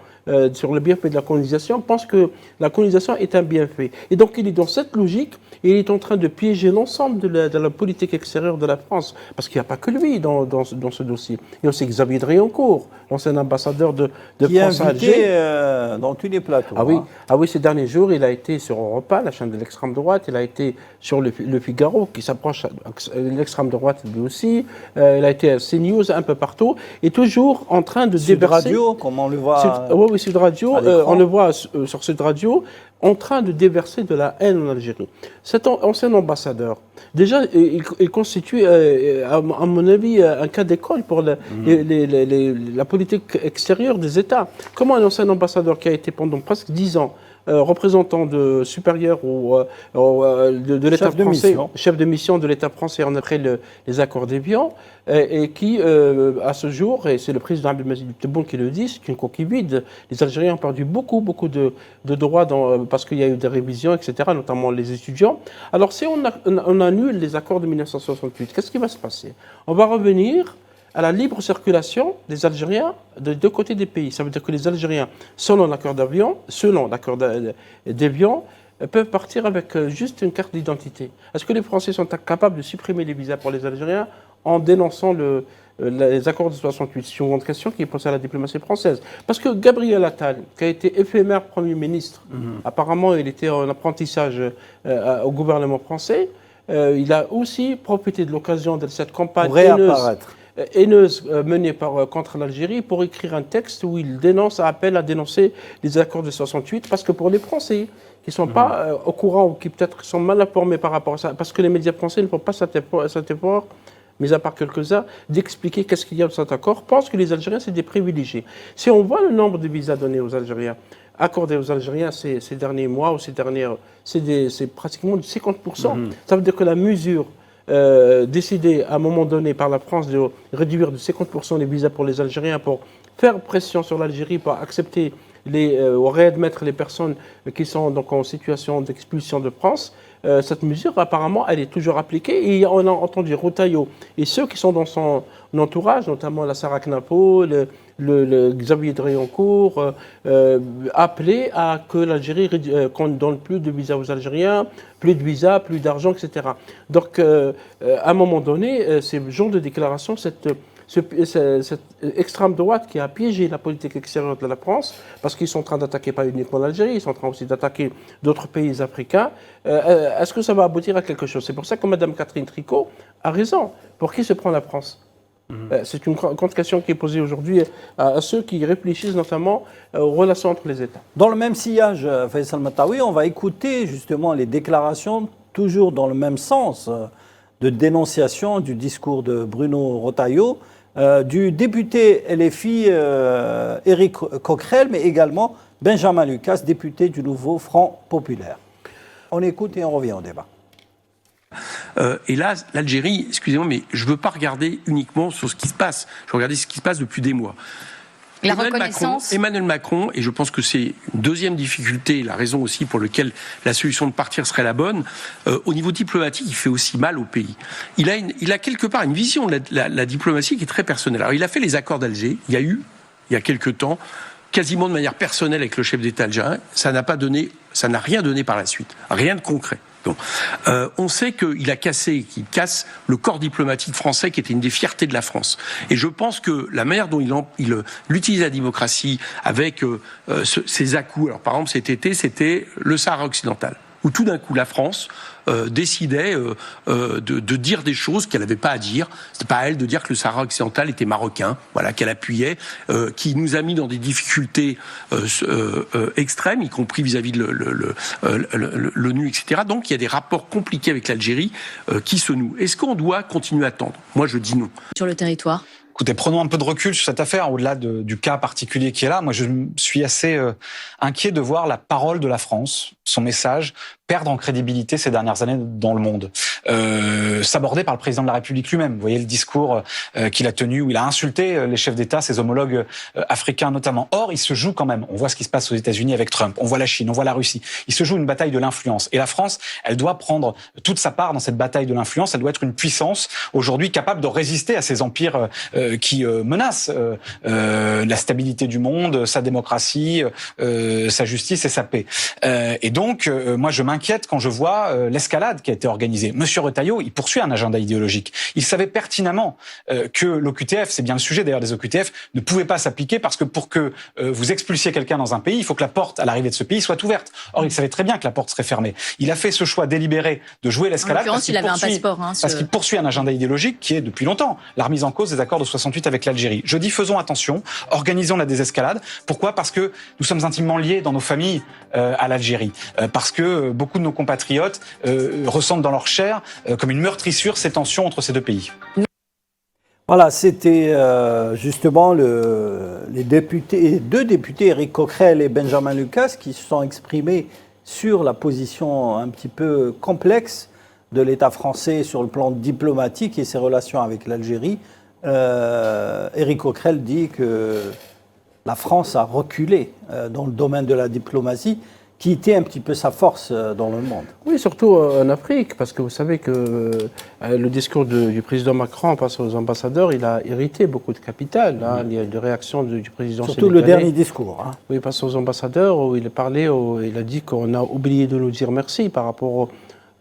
sur le bienfait de la colonisation, pense que la colonisation est un bienfait. Et donc il est dans cette logique, et il est en train de piéger l'ensemble de la politique extérieure de la France. Parce qu'il n'y a pas que lui dans ce dossier. Il y a aussi Xavier Driancourt, l'ancien ambassadeur de France à Alger. Dans tous les plateaux. Ah oui, ces derniers jours, il a été sur Europe 1, la chaîne de l'extrême droite, il a été sur le Figaro, qui s'approche de l'extrême droite lui aussi, il a été à CNews, un peu partout, et toujours en train de Sud déverser... Radio, comme on le voit... Oui, Sud Radio, on le voit sur Sud Radio, en train de déverser de la haine en Algérie. Cet ancien ambassadeur, déjà, il constitue, à mon avis, un cas d'école pour la politique extérieure des États. Comment un ancien ambassadeur qui a été pendant presque 10 ans représentant supérieur de l'État français, chef de mission de l'État français après les accords d'Évian, et qui, à ce jour, et c'est le président Abdelmajid Tebboune qui le dit, c'est une coquille vide. Les Algériens ont perdu beaucoup de droits parce qu'il y a eu des révisions, etc., notamment les étudiants. Alors, si on annule les accords de 1968, qu'est-ce qui va se passer? On va revenir à la libre circulation des Algériens de deux côtés des pays. Ça veut dire que les Algériens, selon l'accord d'Évian, peuvent partir avec juste une carte d'identité. Est-ce que les Français sont capables de supprimer les visas pour les Algériens en dénonçant les accords de 68? C'est une grande question qui est posée à la diplomatie française. Parce que Gabriel Attal, qui a été éphémère Premier ministre, apparemment il était en apprentissage au gouvernement français, il a aussi profité de l'occasion de cette campagne haineuse menée contre l'Algérie pour écrire un texte où il appelle à dénoncer les accords de 68, parce que pour les Français qui ne sont pas au courant ou qui peut-être sont mal informés par rapport à ça, parce que les médias français ne font pas cet effort, mis à part quelques-uns, d'expliquer qu'est-ce qu'il y a dans cet accord, pensent que les Algériens, c'est des privilégiés. Si on voit le nombre de visas donnés aux Algériens, accordés aux Algériens ces derniers mois ou c'est pratiquement de 50%. Ça veut dire que la mesure décidée à un moment donné par la France de réduire de 50% les visas pour les Algériens pour faire pression sur l'Algérie pour accepter ou réadmettre les personnes qui sont donc en situation d'expulsion de France, cette mesure, apparemment, elle est toujours appliquée. Et on a entendu Retailleau et ceux qui sont dans son entourage, notamment la Sarah Knapo, le Xavier Driancourt, appeler à que l'Algérie qu'on ne donne plus de visas aux Algériens, plus de visas, plus d'argent, etc. Donc, à un moment donné, ces genres de déclarations, cette extrême droite qui a piégé la politique extérieure de la France, parce qu'ils sont en train d'attaquer pas uniquement l'Algérie, ils sont en train aussi d'attaquer d'autres pays africains. Est-ce que ça va aboutir à quelque chose? C'est pour ça que Mme Catherine Tricot a raison. Pour qui se prend la France? C'est une grande question qui est posée aujourd'hui à ceux qui réfléchissent notamment aux relations entre les États. Dans le même sillage, Faisal Mataoui, on va écouter justement les déclarations, toujours dans le même sens, de dénonciation du discours de Bruno Retailleau, du député LFI Éric Coquerel, mais également Benjamin Lucas, député du Nouveau Front Populaire. On écoute et on revient au débat. Et là, l'Algérie, excusez-moi, mais je ne veux pas regarder uniquement sur ce qui se passe. Je veux regarder ce qui se passe depuis des mois. Emmanuel Macron, et je pense que c'est une deuxième difficulté, la raison aussi pour laquelle la solution de partir serait la bonne, au niveau diplomatique, il fait aussi mal au pays. Il a quelque part une vision de la diplomatie qui est très personnelle. Alors il a fait les accords d'Alger, il y a quelque temps, quasiment de manière personnelle avec le chef d'État algérien, ça n'a rien donné par la suite, rien de concret. Bon. On sait qu'il casse le corps diplomatique français qui était une des fiertés de la France. Et je pense que la manière dont il utilise la démocratie avec ses à-coups, alors par exemple cet été c'était le Sahara occidental, où tout d'un coup la France décidait de dire des choses qu'elle n'avait pas à dire. C'était pas à elle de dire que le Sahara occidental était marocain, voilà, qu'elle appuyait, qui nous a mis dans des difficultés extrêmes, y compris vis-à-vis de l'ONU, etc. Donc il y a des rapports compliqués avec l'Algérie qui se nouent. Est-ce qu'on doit continuer à attendre? Moi je dis non. Sur le territoire? Écoutez, prenons un peu de recul sur cette affaire, au-delà du cas particulier qui est là. Moi, je suis assez inquiet de voir la parole de la France son message perdre en crédibilité ces dernières années dans le monde, sabordé par le président de la République lui-même. Vous voyez le discours qu'il a tenu où il a insulté les chefs d'État, ses homologues africains notamment. Or, il se joue quand même. On voit ce qui se passe aux États-Unis avec Trump. On voit la Chine, on voit la Russie. Il se joue une bataille de l'influence. Et la France, elle doit prendre toute sa part dans cette bataille de l'influence. Elle doit être une puissance aujourd'hui capable de résister à ces empires qui menacent la stabilité du monde, sa démocratie, sa justice et sa paix. Et donc, moi, je m'inquiète quand je vois l'escalade qui a été organisée. Monsieur Retailleau, il poursuit un agenda idéologique. Il savait pertinemment que l'OQTF, c'est bien le sujet d'ailleurs des OQTF, ne pouvait pas s'appliquer parce que pour que vous expulsiez quelqu'un dans un pays, il faut que la porte à l'arrivée de ce pays soit ouverte. Or, il savait très bien que la porte serait fermée. Il a fait ce choix délibéré de jouer l'escalade parce qu'il poursuit un agenda idéologique qui est depuis longtemps la remise en cause des accords de 68 avec l'Algérie. Je dis faisons attention, organisons la désescalade. Pourquoi ? Parce que nous sommes intimement liés dans nos familles à l'Algérie. Parce que beaucoup de nos compatriotes ressentent dans leur chair comme une meurtrissure ces tensions entre ces deux pays. Voilà, c'était justement les deux députés, Éric Coquerel et Benjamin Lucas, qui se sont exprimés sur la position un petit peu complexe de l'État français sur le plan diplomatique et ses relations avec l'Algérie. Éric Coquerel dit que la France a reculé dans le domaine de la diplomatie, qui était un petit peu sa force dans le monde. Oui, surtout en Afrique, parce que vous savez que le discours du président Macron face aux ambassadeurs, il a irrité beaucoup de capitales. Hein. Il y a des réactions du président surtout sénégalais. Le dernier discours. Hein. Oui, face aux ambassadeurs, où il a parlé, il a dit qu'on a oublié de nous dire merci par rapport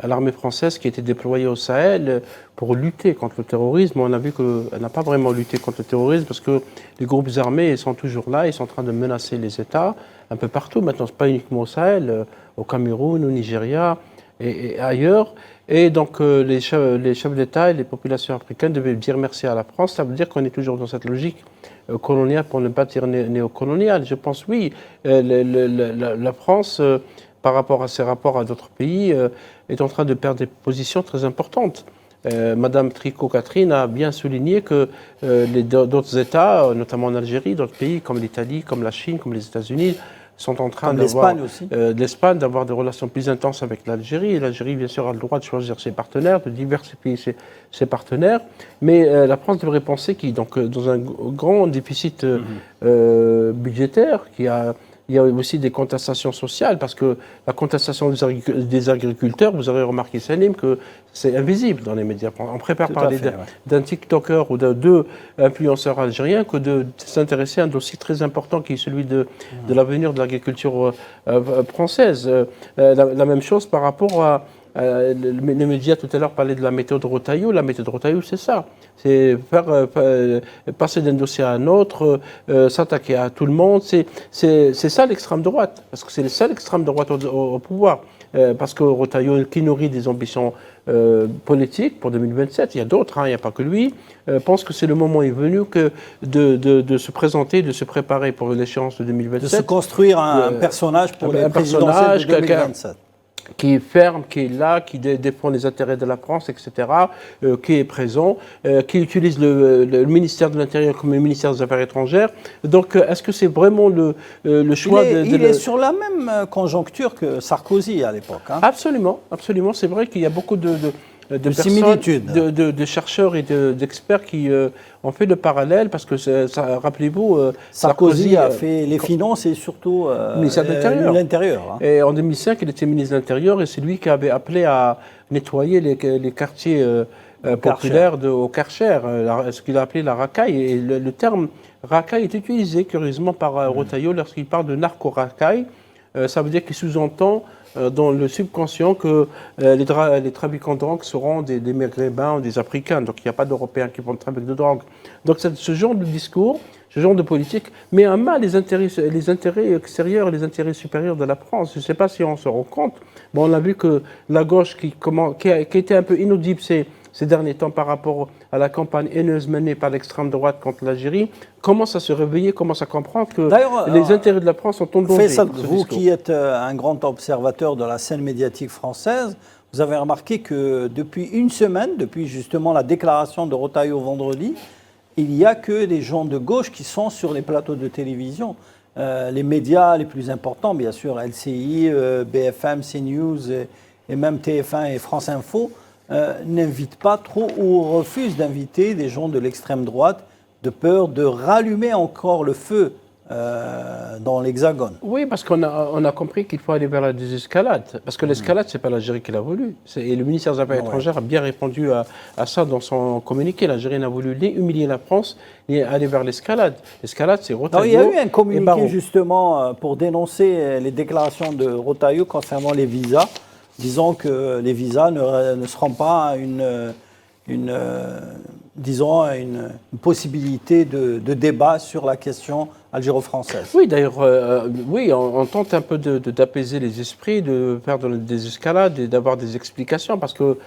à l'armée française qui était déployée au Sahel pour lutter contre le terrorisme. On a vu qu'elle n'a pas vraiment lutté contre le terrorisme parce que les groupes armés ils sont toujours là, ils sont en train de menacer les États un peu partout. Maintenant, ce n'est pas uniquement au Sahel, au Cameroun, au Nigeria et ailleurs. Et donc, les chefs d'État et les populations africaines devaient dire merci à la France. Ça veut dire qu'on est toujours dans cette logique coloniale, pour ne pas dire néocoloniale. Je pense, oui, la France, par rapport à ses rapports à d'autres pays, est en train de perdre des positions très importantes. Madame Tricot-Catherine a bien souligné que d'autres États, notamment en Algérie, d'autres pays comme l'Italie, comme la Chine, comme les États-Unis, sont en train d'Espagne d'avoir des relations plus intenses avec l'Algérie. Et l'Algérie, bien sûr, a le droit de choisir ses partenaires, de diversifier ses partenaires. Mais la France devrait penser qu'il donc dans un grand déficit budgétaire, il y a aussi des contestations sociales, parce que la contestation des agriculteurs, vous aurez remarqué, Salim, que c'est invisible dans les médias. On préfère parler d'un TikToker ou de deux influenceurs algériens que de s'intéresser à un dossier très important qui est celui de l'avenir de l'agriculture française. La même chose par rapport à... les médias tout à l'heure parlaient de la méthode Retailleau. La méthode Retailleau, c'est ça. C'est passer d'un dossier à un autre, s'attaquer à tout le monde. C'est ça l'extrême droite. Parce que c'est le seul extrême droite au pouvoir. Parce que Retailleau, qui nourrit des ambitions politiques pour 2027, il y a d'autres, il n'y a pas que lui, pense que c'est le moment est venu de se présenter, de se préparer pour l'échéance de 2027. De se construire un personnage pour les présidentielles de 2027. Qui est ferme, qui est là, qui défend les intérêts de la France, etc., qui est présent, qui utilise le ministère de l'Intérieur comme le ministère des Affaires étrangères. Donc, est-ce que c'est vraiment le choix Il est sur la même conjoncture que Sarkozy à l'époque. Hein. Absolument, absolument. C'est vrai qu'il y a beaucoup de similitudes, de chercheurs et d'experts qui ont fait le parallèle, parce que rappelez-vous, Sarkozy a fait les finances et surtout ministère de l'Intérieur. Hein. Et en 2005, il était ministre de l'Intérieur et c'est lui qui avait appelé à nettoyer les quartiers populaires au Karcher, ce qu'il a appelé la racaille. Et le terme racaille est utilisé curieusement par Retailleau lorsqu'il parle de narco-racaille. Ça veut dire qu'il sous-entend dans le subconscient que les trafiquants de drogue seront des Maghrébins ou des Africains. Donc il n'y a pas d'Européens qui font le trafic de drogue. Donc ce genre de discours, ce genre de politique met à mal les intérêts extérieurs et les intérêts supérieurs de la France. Je ne sais pas si on se rend compte. Bon, on a vu que la gauche qui a été un peu inaudible ces derniers temps par rapport à la campagne haineuse menée par l'extrême droite contre l'Algérie, commence à se réveiller, commence à comprendre que les intérêts de la France sont en danger. Faisal, vous qui êtes un grand observateur de la scène médiatique française, vous avez remarqué que depuis une semaine, depuis justement la déclaration de Retailleau vendredi, il n'y a que des gens de gauche qui sont sur les plateaux de télévision. les médias les plus importants, bien sûr, LCI, BFM, CNews et même TF1 et France Info, n'invitent pas trop ou refusent d'inviter des gens de l'extrême droite de peur de rallumer encore le feu dans l'Hexagone. Oui, parce qu'on a compris qu'il faut aller vers la désescalade. Parce que l'escalade, ce n'est pas l'Algérie qui l'a voulu. Et le ministère des Affaires étrangères a bien répondu à ça dans son communiqué. L'Algérie n'a voulu ni humilier la France, ni aller vers l'escalade. L'escalade, c'est Rotaillot. Il y a eu un communiqué justement pour dénoncer les déclarations de Rotaillot concernant les visas, disant que les visas ne seront pas une possibilité de débat sur la question algéro-française. Oui, d'ailleurs, oui, on tente un peu d'apaiser les esprits, de faire des escalades et d'avoir des explications, parce que,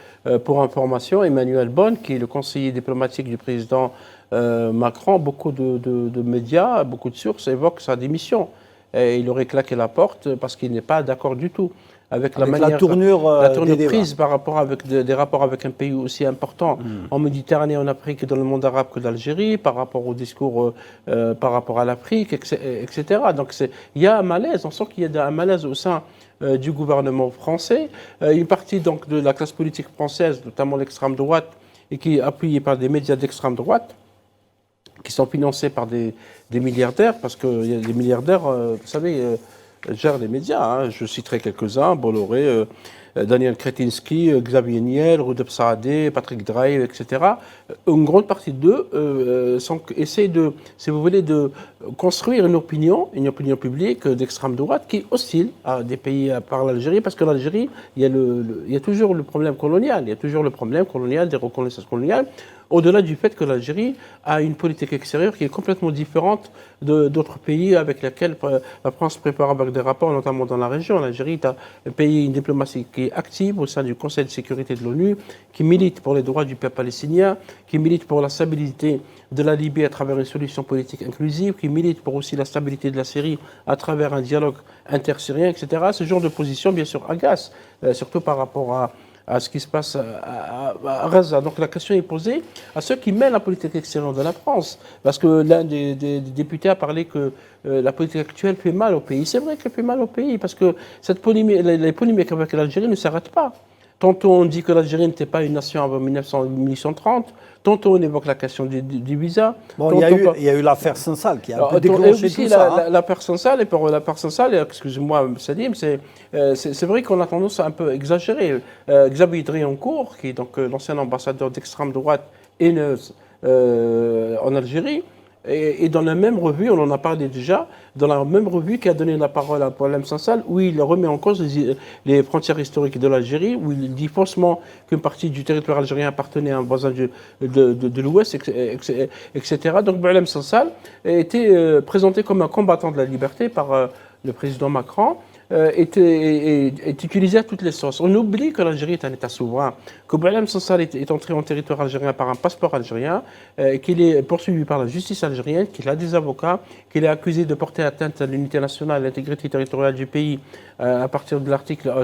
pour information, Emmanuel Bonne, qui est le conseiller diplomatique du président Macron, beaucoup de médias, beaucoup de sources évoquent sa démission. Et il aurait claqué la porte parce qu'il n'est pas d'accord du tout avec la tournure prise par rapport avec des rapports avec un pays aussi important en Méditerranée, en Afrique et dans le monde arabe que l'Algérie, par rapport au discours par rapport à l'Afrique, etc. Donc il y a un malaise, on sent qu'il y a un malaise au sein du gouvernement français. Une partie donc de la classe politique française, notamment l'extrême droite, et qui est appuyée par des médias d'extrême droite, qui sont financés par des milliardaires, parce que les milliardaires, vous savez, gèrent les médias. Hein. Je citerai quelques-uns, Bolloré, Daniel Kretinsky, Xavier Niel, Rudolf Saadé, Patrick Drahi, etc. Une grande partie d'eux essayent de, si vous voulez, de construire une opinion publique d'extrême droite qui oscille à des pays par l'Algérie, parce que l'Algérie, il y a toujours le problème colonial, il y a toujours le problème colonial, des reconnaissances coloniales, au-delà du fait que l'Algérie a une politique extérieure qui est complètement différente d'autres pays avec lesquels la France prépare avec des rapports, notamment dans la région. L'Algérie est un pays, une diplomatie qui est active au sein du Conseil de sécurité de l'ONU, qui milite pour les droits du peuple palestinien, qui milite pour la stabilité de la Libye à travers une solution politique inclusive, qui milite pour aussi la stabilité de la Syrie à travers un dialogue intersyrien, etc. Ce genre de position, bien sûr, agace, surtout par rapport à ce qui se passe à Gaza. Donc la question est posée à ceux qui mènent la politique extérieure de la France. Parce que l'un des députés a parlé que la politique actuelle fait mal au pays. C'est vrai qu'elle fait mal au pays, parce que les polémiques avec l'Algérie ne s'arrêtent pas. Tantôt on dit que l'Algérie n'était pas une nation avant 1830, tantôt on évoque la question du visa. Bon, il y a eu l'affaire Sansal qui a un peu déclenché tout ça. L'affaire Sansal, et pour l'affaire Sansal, excusez-moi Salim, c'est vrai qu'on a tendance à un peu exagérer. Xavier Driancourt, qui est donc l'ancien ambassadeur d'extrême droite haineuse en Algérie, et dans la même revue, on en a parlé déjà, dans la même revue qui a donné la parole à Boualem Sansal, où il remet en cause les frontières historiques de l'Algérie, où il dit faussement qu'une partie du territoire algérien appartenait à un voisin de l'Ouest, etc. Donc Boualem Sansal a été présenté comme un combattant de la liberté par le président Macron, est utilisé à toutes les sauces. On oublie que l'Algérie est un État souverain, que Boualem Sansal est entré en territoire algérien par un passeport algérien, qu'il est poursuivi par la justice algérienne, qu'il a des avocats, qu'il est accusé de porter atteinte à l'unité nationale, à l'intégrité territoriale du pays à partir de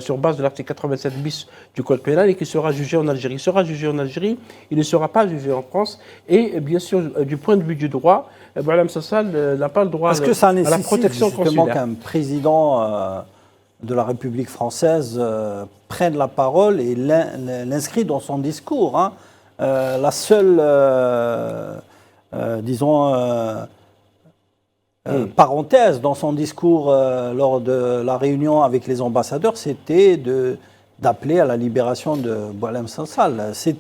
sur base de l'article 87 bis du Code pénal, et qu'il sera jugé en Algérie. Il sera jugé en Algérie, il ne sera pas jugé en France. Et bien sûr, du point de vue du droit, Boualem Sansal n'a pas le droit à la protection consulaire. Qu'un président de la République française prenne la parole et l'inscrit dans son discours. Hein. La seule, parenthèse dans son discours lors de la réunion avec les ambassadeurs, c'était d'appeler à la libération de Boualem Sansal. C'est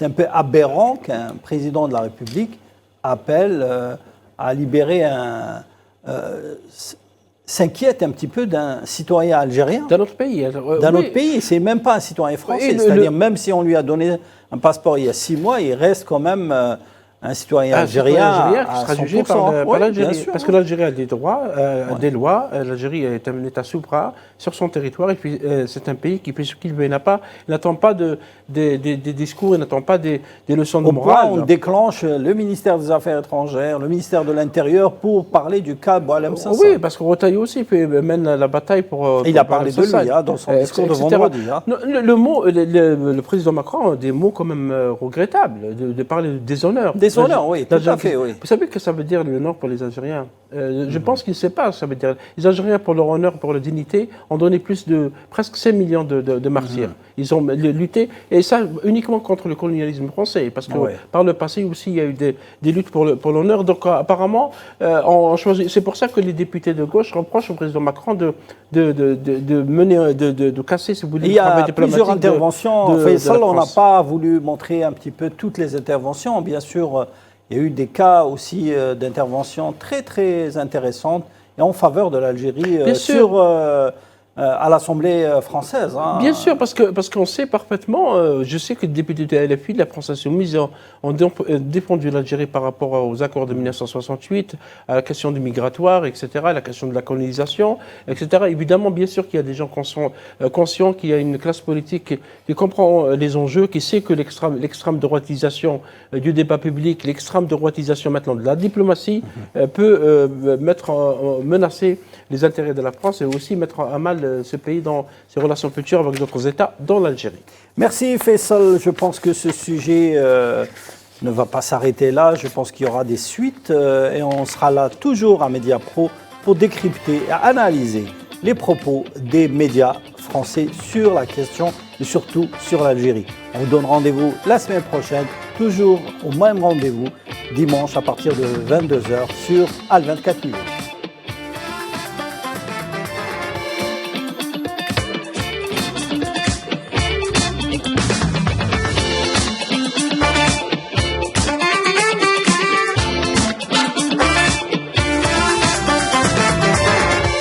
un peu aberrant qu'un président de la République appelle à libérer s'inquiète un petit peu d'un citoyen algérien. D'un autre pays. D'un autre pays, c'est même pas un citoyen français. C'est-à-dire, même si on lui a donné un passeport il y a 6 mois, il reste quand même un citoyen algérien qui sera jugé par l'Algérie. Parce que l'Algérie a des droits, des lois. L'Algérie est un État souverain sur son territoire. Et puis, c'est un pays qui fait ce qu'il veut. Il n'attend pas des discours, il n'attend pas des leçons de morale. On déclenche le ministère des Affaires étrangères, le ministère de l'Intérieur pour parler du cas Boualem Sansal. Oui, parce que Rotaillot aussi mène la bataille pour il a parlé de lui dans son discours de vendredi. Le président Macron a des mots quand même regrettables, de parler de déshonneur. Déshonneur, oui, tout à fait, oui. Vous savez que ça veut dire le Nord pour les Algériens? Je pense qu'ils ne savent pas, ça veut dire. Les Algériens, pour leur honneur, pour leur dignité, ont donné plus de presque 5 millions de martyrs. Ils ont lutté, et ça uniquement contre le colonialisme français, parce que par le passé aussi, il y a eu des luttes pour l'honneur. Donc apparemment, c'est pour ça que les députés de gauche reprochent au président Macron de casser, si vous voulez, le travail diplomatique. Il y a plusieurs interventions. Faisal, on n'a pas voulu montrer un petit peu toutes les interventions. Bien sûr, il y a eu des cas aussi d'intervention très, très intéressantes et en faveur de l'Algérie à l'Assemblée française. Hein. Bien sûr, parce qu'on sait parfaitement, je sais que les députés de la LFI, de la France Insoumise, ont défendu l'Algérie par rapport aux accords de 1968, à la question du migratoire, etc., à la question de la colonisation, etc. Évidemment, bien sûr qu'il y a des gens conscients qu'il y a une classe politique qui comprend les enjeux, qui sait que l'extrême droitisation du débat public, l'extrême droitisation maintenant de la diplomatie peut menacer les intérêts de la France et aussi mettre à mal ce pays dans ses relations futures avec d'autres États, dont l'Algérie. Merci Faisal. Je pense que ce sujet ne va pas s'arrêter là. Je pense qu'il y aura des suites et on sera là toujours à Mediapro pour décrypter et analyser les propos des médias français sur la question et surtout sur l'Algérie. On vous donne rendez-vous la semaine prochaine, toujours au même rendez-vous, dimanche à partir de 22h sur Al 24 News.